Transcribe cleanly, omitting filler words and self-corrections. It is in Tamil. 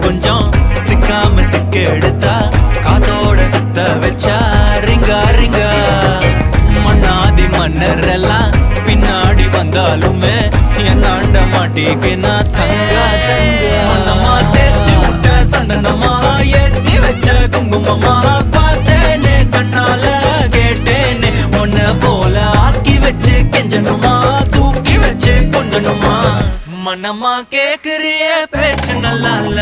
கொஞ்சம் சிக்காம சிக்க எடுத்தா காத்தோட சுத்த வச்சா ரிங்கா ரிங்கா. மன்னாதி மன்னர் எல்லாம் பின்னாடி வந்தாலுமே என்னாண்ட மாட்டிக்கினா தங்கா தங்கா. மனமா தேய்ச்சி விட்ட சந்தனமா ஏத்தி வச்ச குங்குமமா பார்த்தேனே கண்ணால கேட்டேனே உன்ன போல ஆக்கி வச்சு கெஞ்சணுமா தூக்கி வச்சு கொஞ்சணுமா. மனமா கேக்குறிய பேச்சு நல்லா இல்ல